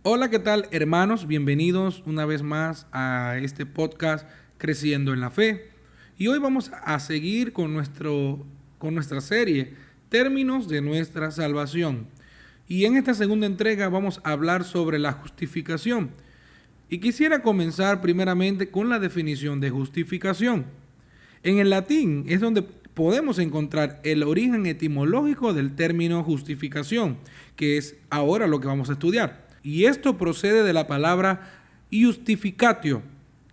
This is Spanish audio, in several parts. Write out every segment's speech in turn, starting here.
Hola, ¿qué tal, hermanos? Bienvenidos una vez más a este podcast Creciendo en la Fe. Y hoy vamos a seguir con nuestra serie Términos de nuestra salvación. Y en esta segunda entrega vamos a hablar sobre la justificación. Y quisiera comenzar primeramente con la definición de justificación. En el latín es donde podemos encontrar el origen etimológico del término justificación, que es ahora lo que vamos a estudiar. Y esto procede de la palabra justificatio,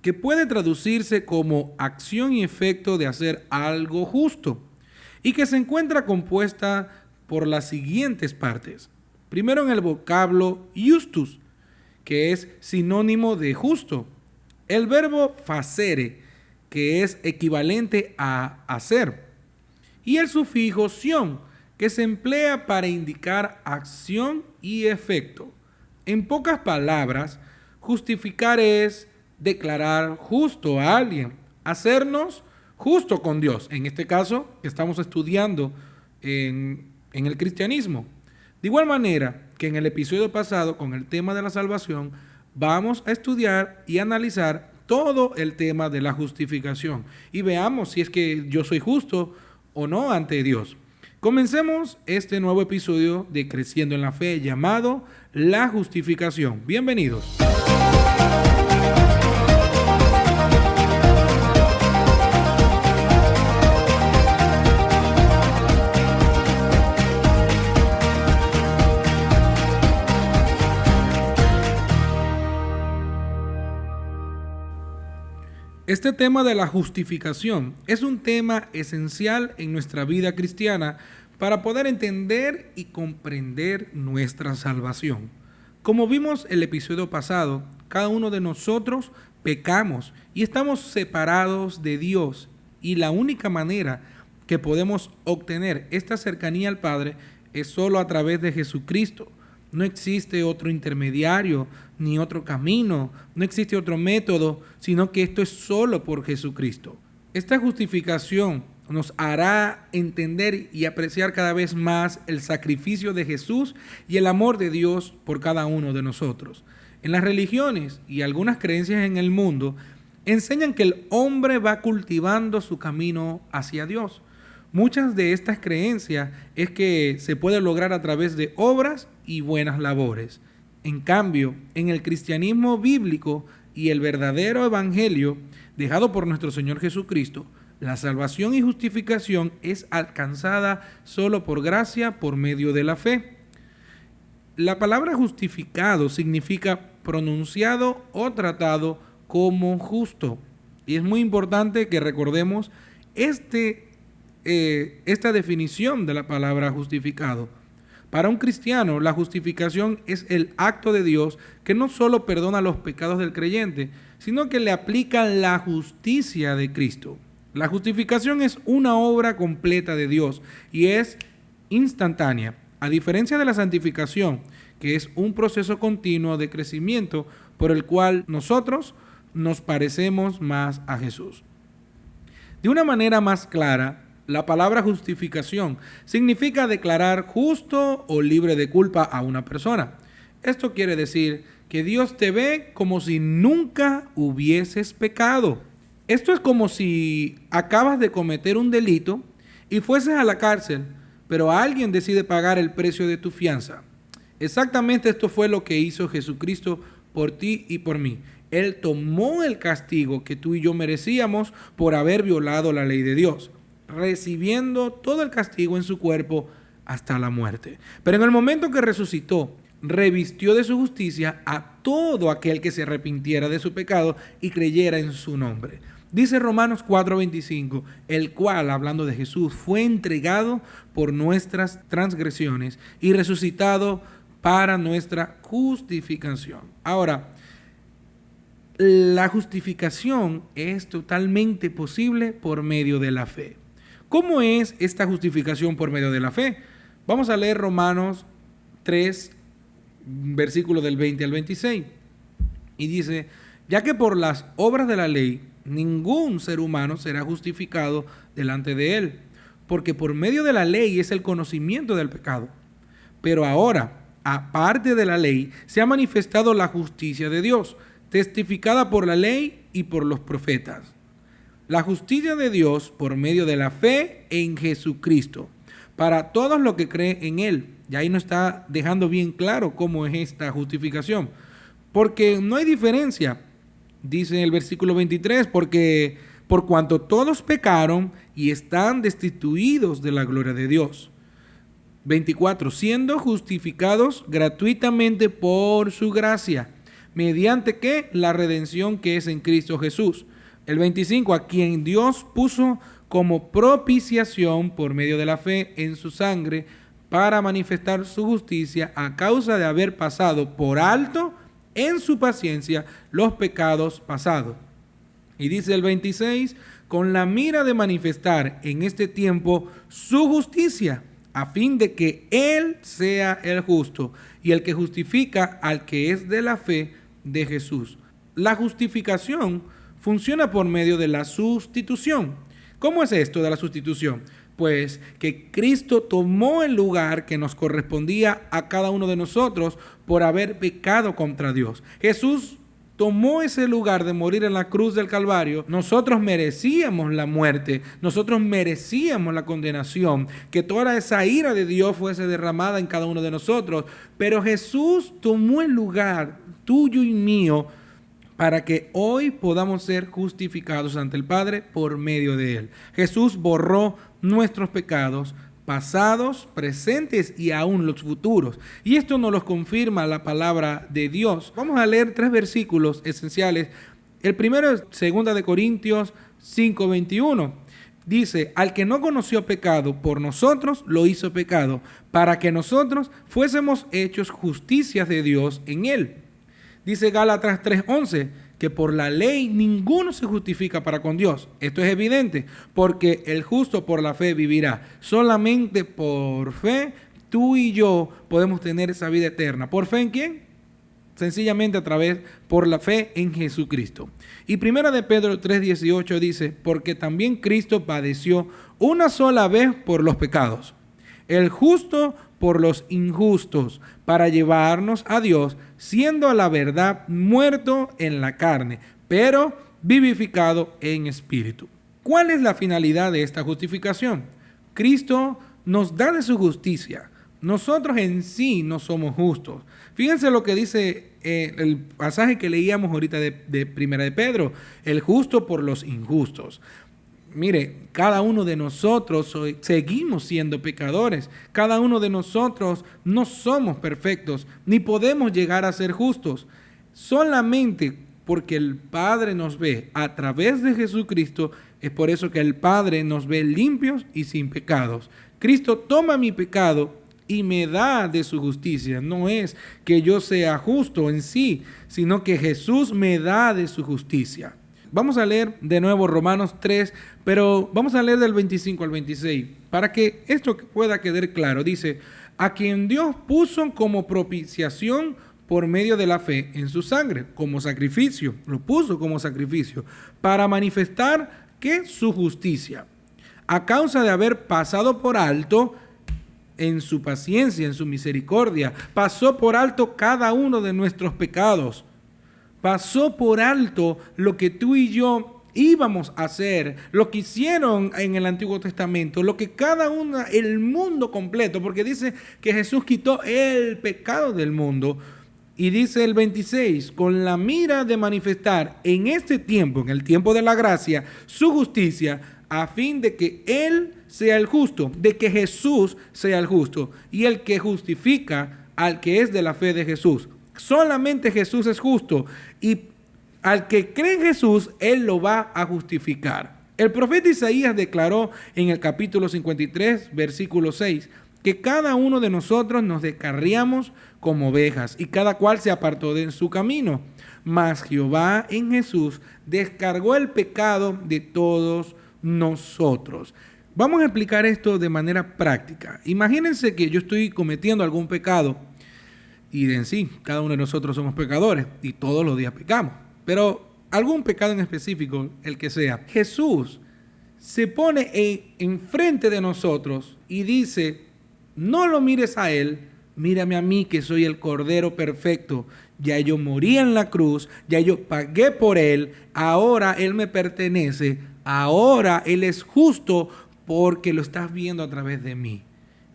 que puede traducirse como acción y efecto de hacer algo justo, y que se encuentra compuesta por las siguientes partes. Primero, en el vocablo justus, que es sinónimo de justo. El verbo facere, que es equivalente a hacer. Y el sufijo sion, que se emplea para indicar acción y efecto. En pocas palabras, justificar es declarar justo a alguien, hacernos justo con Dios. En este caso, que estamos estudiando en el cristianismo. De igual manera que en el episodio pasado, con el tema de la salvación, vamos a estudiar y analizar todo el tema de la justificación. Y veamos si es que yo soy justo o no ante Dios. Comencemos este nuevo episodio de Creciendo en la Fe llamado La Justificación. Bienvenidos. Este tema de la justificación es un tema esencial en nuestra vida cristiana para poder entender y comprender nuestra salvación. Como vimos el episodio pasado, cada uno de nosotros pecamos y estamos separados de Dios, y la única manera que podemos obtener esta cercanía al Padre es solo a través de Jesucristo. No existe otro intermediario, ni otro camino, no existe otro método, sino que esto es solo por Jesucristo. Esta justificación nos hará entender y apreciar cada vez más el sacrificio de Jesús y el amor de Dios por cada uno de nosotros. En las religiones y algunas creencias en el mundo enseñan que el hombre va cultivando su camino hacia Dios. Muchas de estas creencias es que se puede lograr a través de obras y buenas labores. En cambio, en el cristianismo bíblico y el verdadero evangelio dejado por nuestro Señor Jesucristo, la salvación y justificación es alcanzada solo por gracia por medio de la fe. La palabra justificado significa pronunciado o tratado como justo. Y es muy importante que recordemos esta definición de la palabra justificado. Para un cristiano, la justificación es el acto de Dios que no solo perdona los pecados del creyente, sino que le aplica la justicia de Cristo. La justificación es una obra completa de Dios y es instantánea, a diferencia de la santificación, que es un proceso continuo de crecimiento por el cual nosotros nos parecemos más a Jesús. De una manera más clara, la palabra justificación significa declarar justo o libre de culpa a una persona. Esto quiere decir que Dios te ve como si nunca hubieses pecado. Esto es como si acabas de cometer un delito y fueses a la cárcel, pero alguien decide pagar el precio de tu fianza. Exactamente esto fue lo que hizo Jesucristo por ti y por mí. Él tomó el castigo que tú y yo merecíamos por haber violado la ley de Dios, recibiendo todo el castigo en su cuerpo hasta la muerte. Pero en el momento que resucitó, revistió de su justicia a todo aquel que se arrepintiera de su pecado y creyera en su nombre. Dice Romanos 4:25, el cual, hablando de Jesús, fue entregado por nuestras transgresiones y resucitado para nuestra justificación. Ahora, la justificación es totalmente posible por medio de la fe. ¿Cómo es esta justificación por medio de la fe? Vamos a leer Romanos 3, versículos del 20 al 26. Y dice, ya que por las obras de la ley ningún ser humano será justificado delante de él, porque por medio de la ley es el conocimiento del pecado. Pero ahora, aparte de la ley, se ha manifestado la justicia de Dios, testificada por la ley y por los profetas. La justicia de Dios por medio de la fe en Jesucristo, para todos los que creen en Él. Y ahí nos está dejando bien claro cómo es esta justificación. Porque no hay diferencia, dice el versículo 23, porque por cuanto todos pecaron y están destituidos de la gloria de Dios. 24, siendo justificados gratuitamente por su gracia, mediante que la redención que es en Cristo Jesús. El 25, a quien Dios puso como propiciación por medio de la fe en su sangre para manifestar su justicia a causa de haber pasado por alto en su paciencia los pecados pasados. Y dice el 26, con la mira de manifestar en este tiempo su justicia, a fin de que Él sea el justo y el que justifica al que es de la fe de Jesús. La justificación funciona por medio de la sustitución. ¿Cómo es esto de la sustitución? Pues que Cristo tomó el lugar que nos correspondía a cada uno de nosotros por haber pecado contra Dios. Jesús tomó ese lugar de morir en la cruz del Calvario. Nosotros merecíamos la muerte, nosotros merecíamos la condenación, que toda esa ira de Dios fuese derramada en cada uno de nosotros, pero Jesús tomó el lugar tuyo y mío para que hoy podamos ser justificados ante el Padre por medio de Él. Jesús borró nuestros pecados pasados, presentes y aún los futuros. Y esto nos lo confirma la palabra de Dios. Vamos a leer 3 versículos esenciales. El primero es 2 de Corintios 5:21. Dice, al que no conoció pecado, por nosotros lo hizo pecado, para que nosotros fuésemos hechos justicias de Dios en él. Dice Gálatas 3:11, que por la ley ninguno se justifica para con Dios. Esto es evidente, porque el justo por la fe vivirá. Solamente por fe, tú y yo podemos tener esa vida eterna. ¿Por fe en quién? Sencillamente por la fe en Jesucristo. Y 1 de Pedro 3:18 dice, porque también Cristo padeció una sola vez por los pecados, el justo por los injustos, para llevarnos a Dios, siendo a la verdad muerto en la carne, pero vivificado en espíritu. ¿Cuál es la finalidad de esta justificación? Cristo nos da de su justicia. Nosotros en sí no somos justos. Fíjense lo que dice el pasaje que leíamos ahorita de Primera de Pedro, el justo por los injustos. Mire, cada uno de nosotros seguimos siendo pecadores. Cada uno de nosotros no somos perfectos, ni podemos llegar a ser justos. Solamente porque el Padre nos ve a través de Jesucristo, es por eso que el Padre nos ve limpios y sin pecados. Cristo toma mi pecado y me da de su justicia. No es que yo sea justo en sí, sino que Jesús me da de su justicia. Vamos a leer de nuevo Romanos 3, pero vamos a leer del 25 al 26, para que esto pueda quedar claro. Dice, a quien Dios puso como propiciación por medio de la fe en su sangre, como sacrificio, lo puso como sacrificio, para manifestar que su justicia, a causa de haber pasado por alto en su paciencia, en su misericordia, pasó por alto cada uno de nuestros pecados. Pasó por alto lo que tú y yo íbamos a hacer, lo que hicieron en el Antiguo Testamento, lo que cada uno, el mundo completo, porque dice que Jesús quitó el pecado del mundo. Y dice el 26, con la mira de manifestar en este tiempo, en el tiempo de la gracia, su justicia, a fin de que Él sea el justo, de que Jesús sea el justo, y el que justifica al que es de la fe de Jesús. Solamente Jesús es justo y al que cree en Jesús, Él lo va a justificar. El profeta Isaías declaró en el capítulo 53, versículo 6, que cada uno de nosotros nos descarriamos como ovejas y cada cual se apartó de su camino. Mas Jehová en Jesús descargó el pecado de todos nosotros. Vamos a explicar esto de manera práctica. Imagínense que yo estoy cometiendo algún pecado. Y en sí, cada uno de nosotros somos pecadores y todos los días pecamos. Pero algún pecado en específico, el que sea, Jesús se pone enfrente de nosotros y dice, no lo mires a Él, mírame a mí que soy el Cordero perfecto. Ya yo morí en la cruz, ya yo pagué por Él, ahora Él me pertenece, ahora Él es justo porque lo estás viendo a través de mí.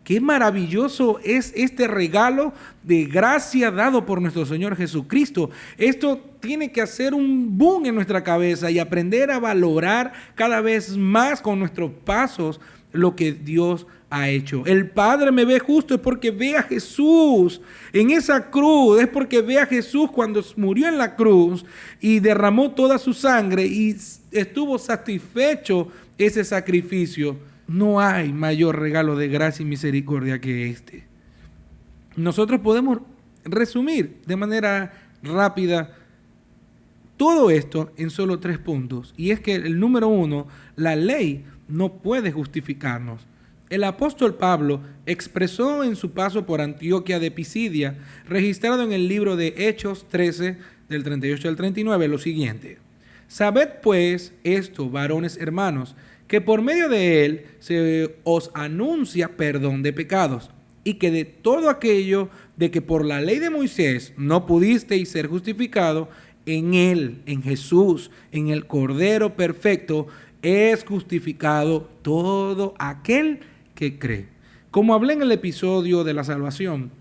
Qué maravilloso es este regalo de gracia dado por nuestro Señor Jesucristo. Esto tiene que hacer un boom en nuestra cabeza y aprender a valorar cada vez más con nuestros pasos lo que Dios ha hecho. El Padre me ve justo es porque ve a Jesús en esa cruz, es porque ve a Jesús cuando murió en la cruz y derramó toda su sangre y estuvo satisfecho ese sacrificio. No hay mayor regalo de gracia y misericordia que este. Nosotros podemos resumir de manera rápida todo esto en solo 3 puntos. Y es que el número 1, la ley no puede justificarnos. El apóstol Pablo expresó en su paso por Antioquía de Pisidia, registrado en el libro de Hechos 13, del 38 al 39, lo siguiente: Sabed pues esto, varones hermanos, que por medio de él se os anuncia perdón de pecados, y que de todo aquello de que por la ley de Moisés no pudisteis ser justificado, en él, en Jesús, en el Cordero perfecto, es justificado todo aquel que cree. Como hablé en el episodio de la salvación,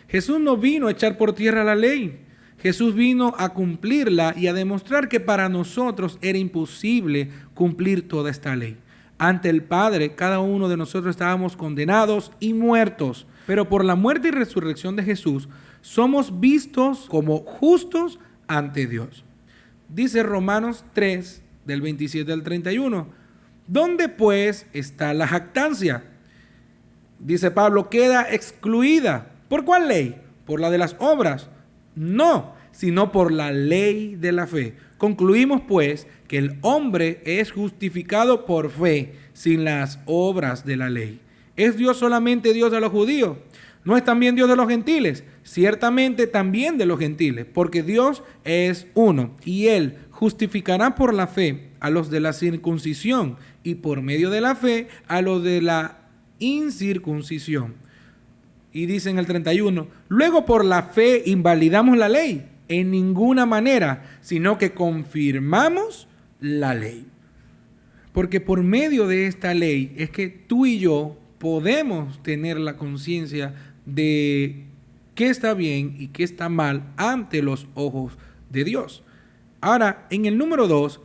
Jesús no vino a echar por tierra la ley. Jesús vino a cumplirla y a demostrar que para nosotros era imposible cumplir toda esta ley. Ante el Padre, cada uno de nosotros estábamos condenados y muertos, pero por la muerte y resurrección de Jesús somos vistos como justos ante Dios. Dice Romanos 3, del 27 al 31. ¿Dónde pues está la jactancia? Dice Pablo, queda excluida. ¿Por cuál ley? ¿Por la de las obras? No, sino por la ley de la fe. Concluimos pues que el hombre es justificado por fe, sin las obras de la ley. ¿Es Dios solamente Dios de los judíos? ¿No es también Dios de los gentiles? Ciertamente también de los gentiles, porque Dios es uno, y Él justificará por la fe a los de la circuncisión, y por medio de la fe a los de la incircuncisión. Y dice en el 31, luego por la fe invalidamos la ley, en ninguna manera, sino que confirmamos la ley. Porque por medio de esta ley es que tú y yo podemos tener la conciencia de qué está bien y qué está mal ante los ojos de Dios. Ahora, en el número 2,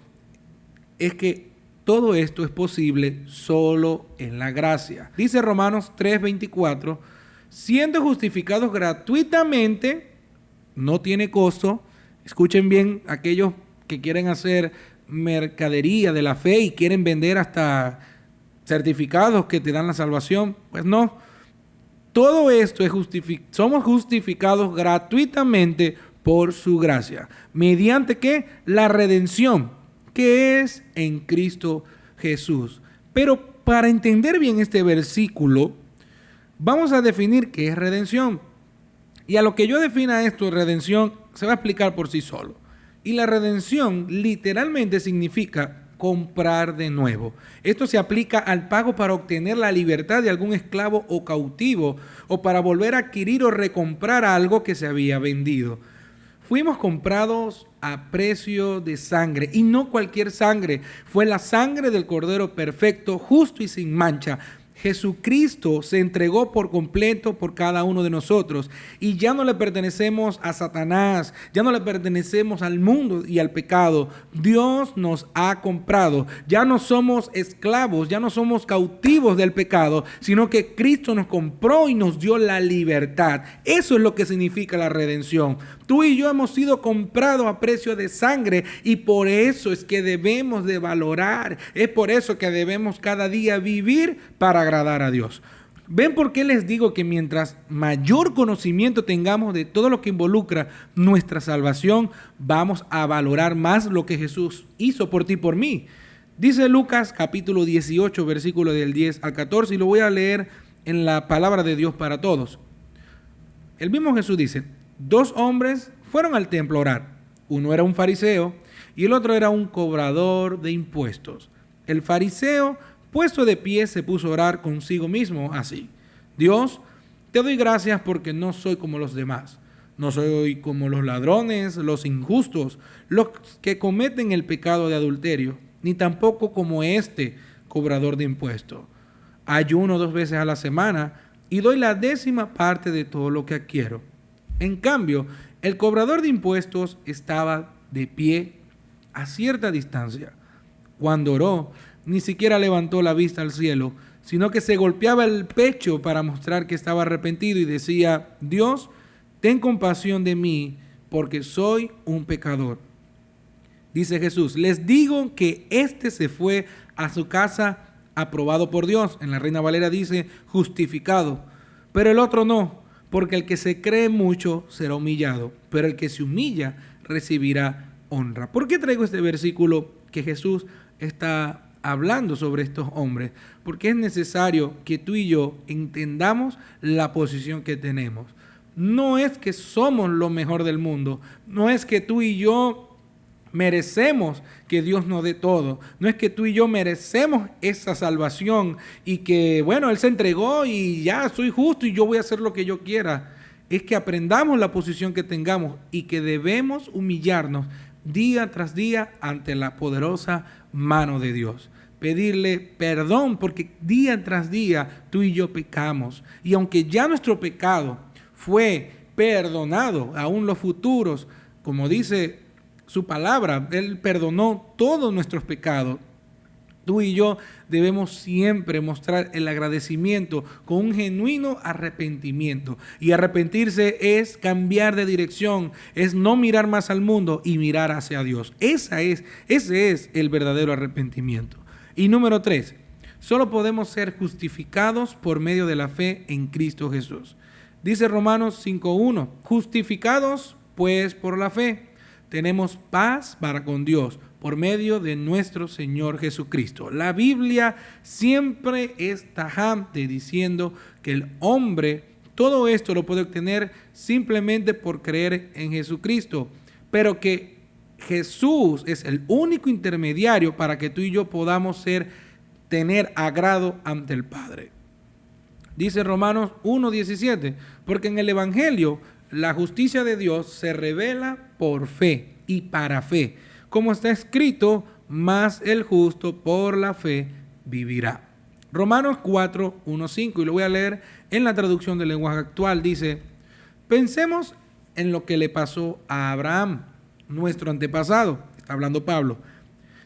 es que todo esto es posible solo en la gracia. Dice Romanos 3:24, siendo justificados gratuitamente, no tiene costo. Escuchen bien, aquellos que quieren hacer mercadería de la fe y quieren vender hasta certificados que te dan la salvación, pues no. Todo esto es somos justificados gratuitamente por su gracia. ¿Mediante qué? La redención, que es en Cristo Jesús. Pero para entender bien este versículo, vamos a definir qué es redención. Y a lo que yo defina esto, redención, se va a explicar por sí solo. Y la redención literalmente significa comprar de nuevo. Esto se aplica al pago para obtener la libertad de algún esclavo o cautivo, o para volver a adquirir o recomprar algo que se había vendido. Fuimos comprados a precio de sangre, y no cualquier sangre. Fue la sangre del Cordero perfecto, justo y sin mancha. Jesucristo se entregó por completo por cada uno de nosotros, y ya no le pertenecemos a Satanás, ya no le pertenecemos al mundo y al pecado. Dios nos ha comprado, ya no somos esclavos, ya no somos cautivos del pecado, sino que Cristo nos compró y nos dio la libertad. Eso es lo que significa la redención. Tú y yo hemos sido comprados a precio de sangre, y por eso es que debemos de valorar, es por eso que debemos cada día vivir para agradar a Dios. ¿Ven por qué les digo que mientras mayor conocimiento tengamos de todo lo que involucra nuestra salvación, vamos a valorar más lo que Jesús hizo por ti y por mí? Dice Lucas capítulo 18, versículo del 10 al 14, y lo voy a leer en la palabra de Dios para todos. El mismo Jesús dice: 2 hombres fueron al templo a orar. Uno era un fariseo y el otro era un cobrador de impuestos. El fariseo, puesto de pie, se puso a orar consigo mismo así: Dios, Te doy gracias porque no soy como los demás. No soy como los ladrones, los injustos, los que cometen el pecado de adulterio, ni tampoco como este cobrador de impuestos. Ayuno 2 veces a la semana y doy la 10ª parte de todo lo que adquiero. En cambio, el cobrador de impuestos estaba de pie a cierta distancia. Cuando oró, ni siquiera levantó la vista al cielo, sino que se golpeaba el pecho para mostrar que estaba arrepentido y decía: Dios, ten compasión de mí, porque soy un pecador. Dice Jesús: les digo que éste se fue a su casa aprobado por Dios. En la Reina Valera dice justificado, pero el otro no, porque el que se cree mucho será humillado, pero el que se humilla recibirá honra. ¿Por qué traigo este versículo que Jesús está hablando sobre estos hombres? Porque es necesario que tú y yo entendamos la posición que tenemos. No es que somos lo mejor del mundo, no es que tú y yo merecemos que Dios nos dé todo. No es que tú y yo merecemos esa salvación y que, bueno, Él se entregó y ya soy justo y yo voy a hacer lo que yo quiera. Es que aprendamos la posición que tengamos y que debemos humillarnos día tras día ante la poderosa mano de Dios. Pedirle perdón porque día tras día tú y yo pecamos. Y aunque ya nuestro pecado fue perdonado, aún los futuros, como dice su palabra, Él perdonó todos nuestros pecados. Tú y yo debemos siempre mostrar el agradecimiento con un genuino arrepentimiento. Y arrepentirse es cambiar de dirección, es no mirar más al mundo y mirar hacia Dios. Ese es el verdadero arrepentimiento. Y número 3, solo podemos ser justificados por medio de la fe en Cristo Jesús. Dice Romanos 5:1, justificados pues por la fe, tenemos paz para con Dios por medio de nuestro Señor Jesucristo. La Biblia siempre es tajante diciendo que el hombre todo esto lo puede obtener simplemente por creer en Jesucristo, pero que Jesús es el único intermediario para que tú y yo podamos tener agrado ante el Padre. Dice Romanos 1:17, porque en el Evangelio la justicia de Dios se revela por fe y para fe, como está escrito, mas el justo por la fe vivirá. Romanos 4:1-5, y lo voy a leer en la traducción del lenguaje actual. Dice: pensemos en lo que le pasó a Abraham, nuestro antepasado. Está hablando Pablo.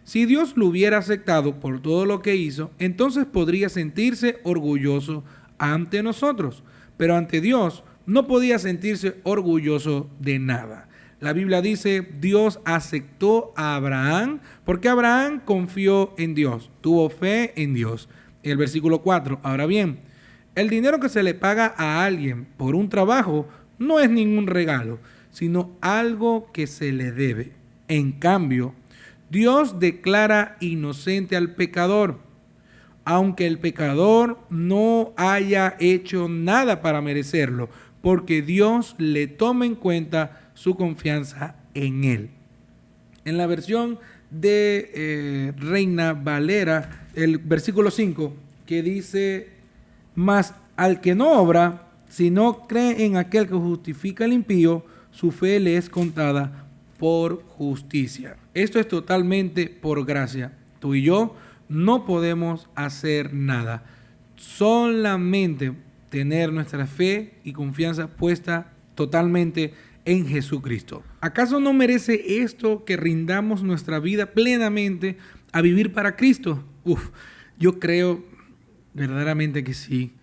Si Dios lo hubiera aceptado por todo lo que hizo, entonces podría sentirse orgulloso ante nosotros, pero ante Dios no podía sentirse orgulloso de nada. La Biblia dice: Dios aceptó a Abraham porque Abraham confió en Dios, tuvo fe en Dios. El versículo 4, ahora bien, el dinero que se le paga a alguien por un trabajo no es ningún regalo, sino algo que se le debe. En cambio, Dios declara inocente al pecador, aunque el pecador no haya hecho nada para merecerlo, porque Dios le toma en cuenta su confianza en él. En la versión de Reina Valera, el versículo 5, que dice: mas al que no obra, si no cree en aquel que justifica al impío, su fe le es contada por justicia. Esto es totalmente por gracia. Tú y yo no podemos hacer nada, solamente tener nuestra fe y confianza puesta totalmente en Jesucristo. ¿Acaso no merece esto que rindamos nuestra vida plenamente a vivir para Cristo? Yo creo verdaderamente que sí.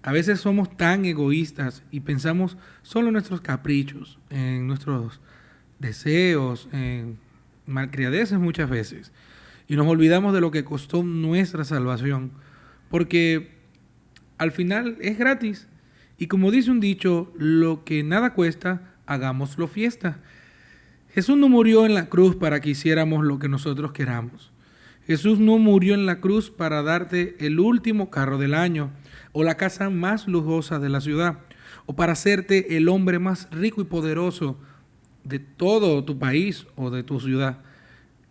A veces somos tan egoístas y pensamos solo en nuestros caprichos, en nuestros deseos, en malcriadeces muchas veces. Y nos olvidamos de lo que costó nuestra salvación, porque al final es gratis. Y como dice un dicho, lo que nada cuesta, hagámoslo fiesta. Jesús no murió en la cruz para que hiciéramos lo que nosotros queramos. Jesús no murió en la cruz para darte el último carro del año o la casa más lujosa de la ciudad o para hacerte el hombre más rico y poderoso de todo tu país o de tu ciudad.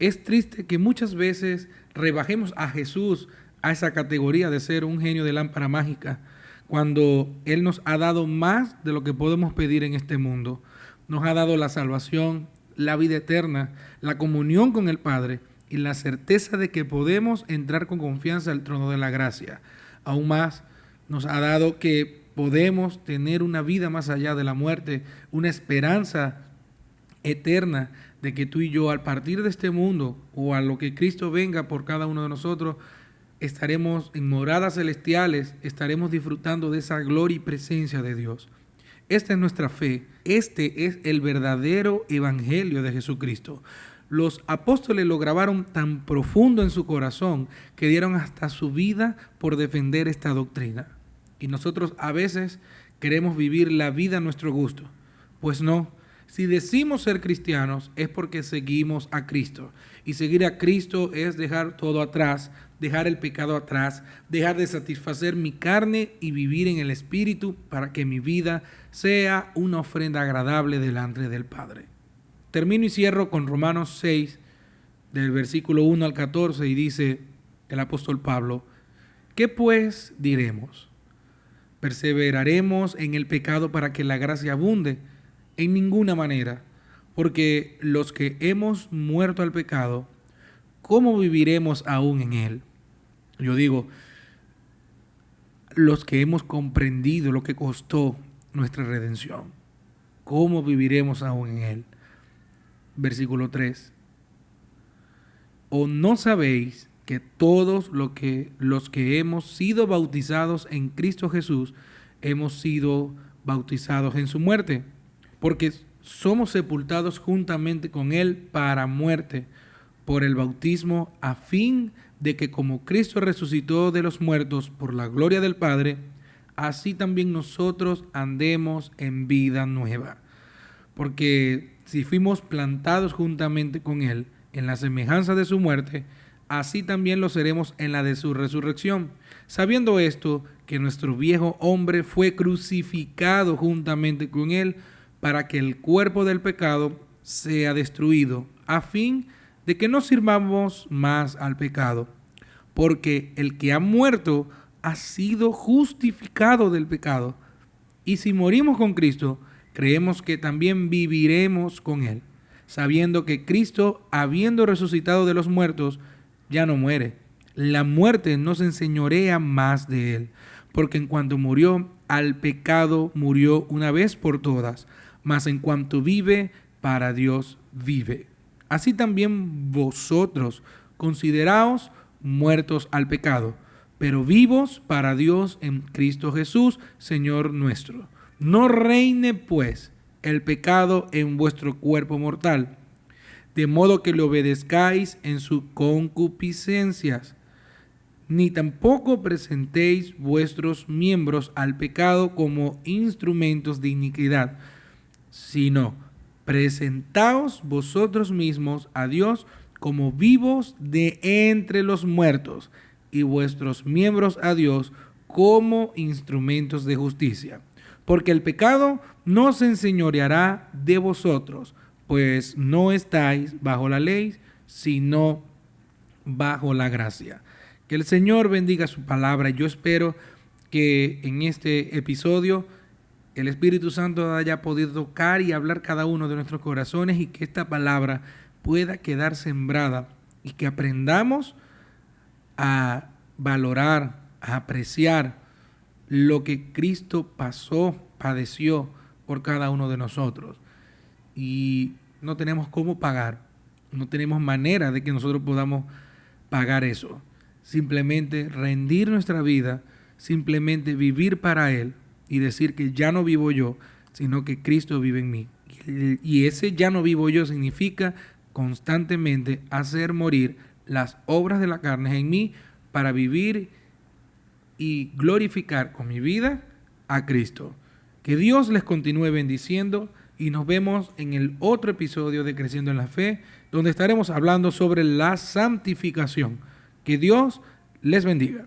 Es triste que muchas veces rebajemos a Jesús a esa categoría de ser un genio de lámpara mágica, cuando Él nos ha dado más de lo que podemos pedir en este mundo. Nos ha dado la salvación, la vida eterna, la comunión con el Padre y la certeza de que podemos entrar con confianza al trono de la gracia. Aún más, nos ha dado que podemos tener una vida más allá de la muerte, una esperanza eterna de que tú y yo, al partir de este mundo o a lo que Cristo venga por cada uno de nosotros, estaremos en moradas celestiales, estaremos disfrutando de esa gloria y presencia de Dios. Esta es nuestra fe, este es el verdadero evangelio de Jesucristo. Los apóstoles lo grabaron tan profundo en su corazón que dieron hasta su vida por defender esta doctrina. Y nosotros a veces queremos vivir la vida a nuestro gusto. Pues no, si decimos ser cristianos es porque seguimos a Cristo. Y seguir a Cristo es dejar todo atrás, dejar el pecado atrás, dejar de satisfacer mi carne y vivir en el Espíritu para que mi vida sea una ofrenda agradable delante del Padre. Termino y cierro con Romanos 6, del versículo 1 al 14, y dice el apóstol Pablo: ¿qué pues diremos? ¿Perseveraremos en el pecado para que la gracia abunde? En ninguna manera, porque los que hemos muerto al pecado, ¿cómo viviremos aún en él? Yo digo, los que hemos comprendido lo que costó nuestra redención, ¿cómo viviremos aún en él? Versículo 3. ¿O no sabéis que todos los que hemos sido bautizados en Cristo Jesús, hemos sido bautizados en su muerte? Porque somos sepultados juntamente con Él para muerte por el bautismo, a fin de que como Cristo resucitó de los muertos por la gloria del Padre, así también nosotros andemos en vida nueva. Porque si fuimos plantados juntamente con Él en la semejanza de su muerte, así también lo seremos en la de su resurrección. Sabiendo esto, que nuestro viejo hombre fue crucificado juntamente con Él, para que el cuerpo del pecado sea destruido, a fin de que no sirvamos más al pecado. Porque el que ha muerto ha sido justificado del pecado. Y si morimos con Cristo, creemos que también viviremos con Él, sabiendo que Cristo, habiendo resucitado de los muertos, ya no muere. La muerte no se enseñorea más de Él, porque en cuanto murió, al pecado murió una vez por todas, mas en cuanto vive, para Dios vive. Así también vosotros consideraos muertos al pecado, pero vivos para Dios en Cristo Jesús, Señor nuestro. No reine, pues, el pecado en vuestro cuerpo mortal, de modo que le obedezcáis en sus concupiscencias, ni tampoco presentéis vuestros miembros al pecado como instrumentos de iniquidad, sino presentaos vosotros mismos a Dios como vivos de entre los muertos, y vuestros miembros a Dios como instrumentos de justicia. Porque el pecado no se enseñoreará de vosotros, pues no estáis bajo la ley, sino bajo la gracia. Que el Señor bendiga su palabra. Yo espero que en este episodio el Espíritu Santo haya podido tocar y hablar cada uno de nuestros corazones, y que esta palabra pueda quedar sembrada y que aprendamos a valorar, a apreciar lo que Cristo pasó, padeció por cada uno de nosotros. Y no tenemos cómo pagar, no tenemos manera de que nosotros podamos pagar eso. Simplemente rendir nuestra vida, simplemente vivir para Él y decir que ya no vivo yo, sino que Cristo vive en mí. Y ese ya no vivo yo significa constantemente hacer morir las obras de la carne en mí para vivir y glorificar con mi vida a Cristo. Que Dios les continúe bendiciendo y nos vemos en el otro episodio de Creciendo en la Fe, donde estaremos hablando sobre la santificación. Que Dios les bendiga.